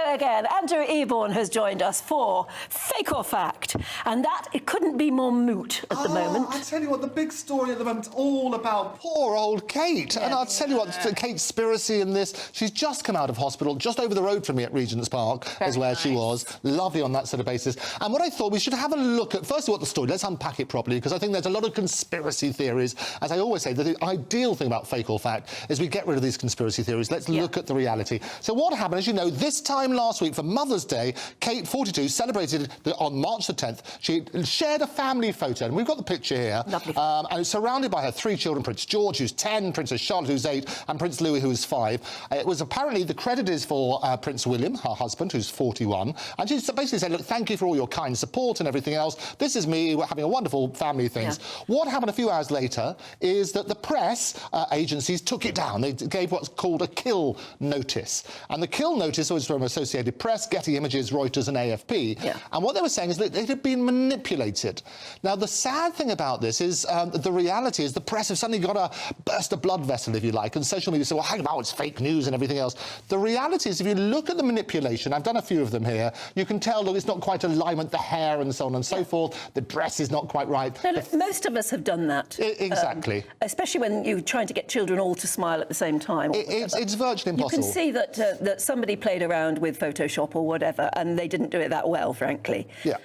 go again. Andrew Eborn has joined us for Fake or Fact, and that it couldn't be more moot at the moment. I tell you what, the big story at the moment is all about poor old Kate. Yeah. And I'll tell you what, Kate's conspiracy in this, she's just come out of hospital, just over the road from me at Regent's Park is where she was. Lovely on that sort of basis. And what I thought, we should have a look at, first of all, the story. Let's unpack it properly, because I think there's a lot of conspiracy theories. As I always say, the ideal thing about Fake or Fact is we get rid of these conspiracy theories. Let's look at the reality. So what happened, as you know, this time last week for Mother's Day, Kate, 42, celebrated on March the 10th. She shared a family photo, and we've got the picture here. Lovely. And it's surrounded by her three children, Prince George, who's 10, Princess Charlotte, who's 8, and Prince Louis, who is 5. It was apparently, the credit is for Prince William, her husband, who's 41. And she basically said, look, thank you for all your kind support and everything else. This is me, we're having a wonderful family things. Yeah. What happened a few hours later is that the press agencies took it down. They gave what's called a kill notice. And the kill notice was from Associated Press, Getty Images, Reuters and AFP. Yeah. And what they were saying is that it had been manipulated. Now, the sad thing about this is the reality is the press have suddenly got a burst of blood vessel, if you like, and social media say, well, hang about, it's fake news and everything else. The reality is, if you look at the manipulation, I've done a few of them here, you can tell, look, it's not quite alignment, the hair and so on and so forth, the dress is not quite right. No, look, most of us have done that. Exactly. Especially when you're trying to get children all to smile at the same time. It's virtually impossible. You can see that somebody played around with Photoshop or whatever, and they didn't do it that well, frankly. Yeah.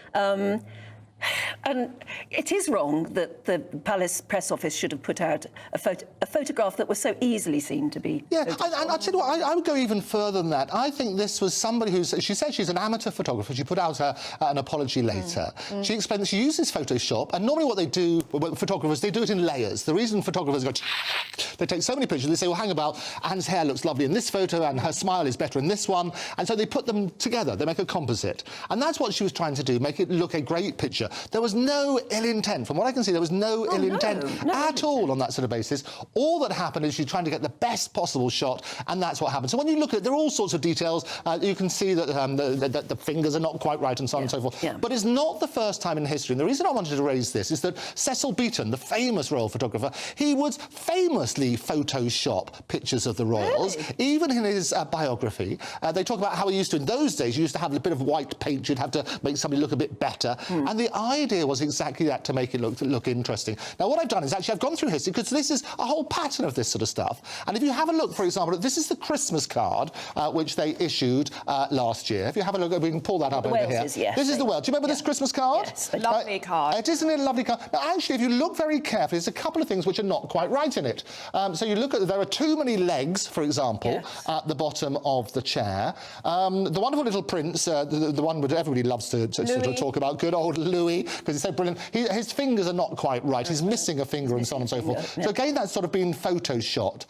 And it is wrong that the Palace Press Office should have put out a photograph that was so easily seen to be... Yeah, and I'll tell you what, I would go even further than that. I think this was somebody who's... She said she's an amateur photographer. She put out an apology later. She explained that she uses Photoshop, and normally what they do, photographers, they do it in layers. The reason photographers go... They take so many pictures, they say, well, hang about, Anne's hair looks lovely in this photo, and her smile is better in this one, and so they put them together. They make a composite. And that's what she was trying to do, make it look a great picture. There was no ill intent. From what I can see, there was no ill intent at all on that sort of basis. All that happened is she's trying to get the best possible shot, and that's what happened. So when you look at it, there are all sorts of details. You can see that the fingers are not quite right and so on and so forth. Yeah. But it's not the first time in history. And the reason I wanted to raise this is that Cecil Beaton, the famous royal photographer, he would famously Photoshop pictures of the royals. Really? Even in his biography, they talk about how he used to, in those days, you used to have a bit of white paint. You'd have to make somebody look a bit better. And the idea was exactly that, to make it look interesting. Now, what I've done is actually I've gone through history, because this is a whole pattern of this sort of stuff. And if you have a look, for example, this is the Christmas card which they issued last year. If you have a look, we can pull that up over here. Yes. This is the Wales. Do you remember this Christmas card? Yes, a lovely card. Isn't it a lovely card? Now, actually, if you look very carefully, there's a couple of things which are not quite right in it. So you look at, there are too many legs, for example, at the bottom of the chair. The wonderful little prince, the one that everybody loves to sort of talk about, good old Louis, because he's so brilliant. His fingers are not quite right. He's missing a finger and so on and so forth. So again, that's sort of been photoshopped.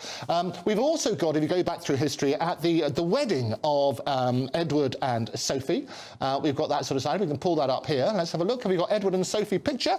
We've also got, if you go back through history, at the wedding of Edward and Sophie, we've got that sort of side. We can pull that up here. Let's have a look. Have we got Edward and Sophie picture?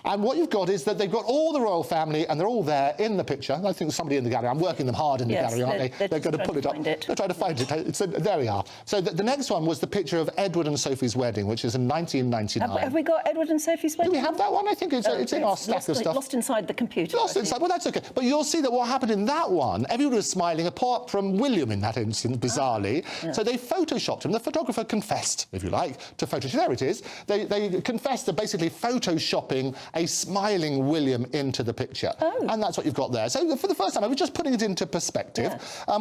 And what you've got is that they've got all the royal family, and they're all there in the picture. I think somebody in the gallery. I'm working them hard in the gallery, aren't they? They're going to pull it up. They're trying to find it. There we are. So the next one was the picture of Edward and Sophie's wedding, which is in 1999. Have we got Edward and Sophie's wedding? Do we have that one? I think it's in our stack of stuff. Lost inside the computer. Lost inside. Well, that's OK. But you'll see that what happened in that one, everyone was smiling, apart from William in that instance, bizarrely. So they photoshopped him. The photographer confessed, if you like, to Photoshop. There it is. They confessed to basically photoshopping a smiling William into the picture. And that's what you've got there. So for the first time, I was just putting it into perspective.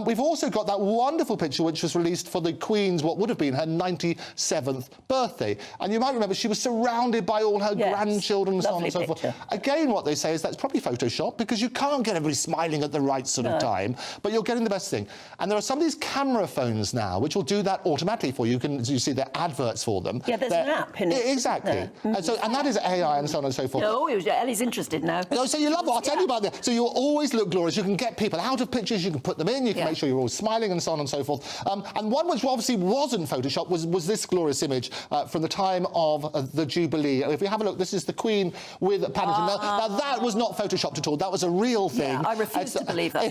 We've also got that wonderful picture which was released for the Queen's, what would have been her 97th birthday. And you might remember she was surrounded by all her grandchildren and so on and so forth. Again, what they say is that's probably Photoshop, because you can't get everybody smiling at the right sort of time, but you're getting the best thing. And there are some of these camera phones now which will do that automatically for you. You see the adverts for them. Yeah, there's an app in it. Exactly. And that is AI and so on and so forth. Oh, Ellie's interested now. So you love it. I'll tell you about that. So you'll always look glorious. You can get people out of pictures, you can put them in, you can make sure you're all smiling and so on and so forth. And one which obviously wasn't Photoshop was this glorious image from the time of the Jubilee. If you have a look, this is the Queen with Paddington. Now, that was not Photoshopped at all. That was a real thing. Yeah, I refuse to believe that.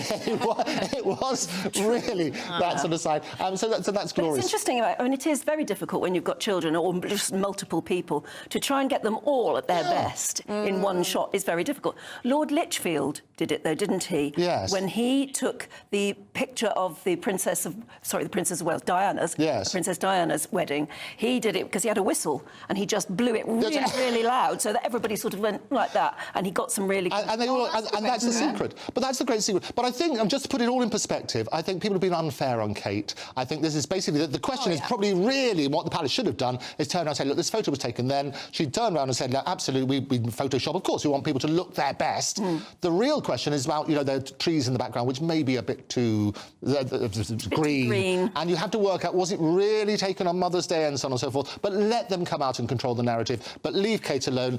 It was really that sort of side. So that's glorious. But it's interesting. I mean, it is very difficult when you've got children or just multiple people to try and get them all at their best. best in one shot is very difficult. Lord Lichfield did it, though, didn't he? Yes. When he took the picture of the Princess of Wales, Diana's, Yes. Princess Diana's wedding, he did it because he had a whistle and he just blew it really, really loud so that everybody sort of went like that, and he got some really... And that's the secret. But that's the great secret. But I think, just to put it all in perspective, I think people have been unfair on Kate. I think this is basically... The question is probably really what the palace should have done is turn around and say, look, this photo was taken then. She turned around and said, no, absolutely, we Photoshop. Of course, we want people to look their best. The real question is about, you know, the trees in the background, which may be a bit too green. And you have to work out, was it really taken on Mother's Day and so on and so forth? But let them come out and control the narrative. But leave Kate alone.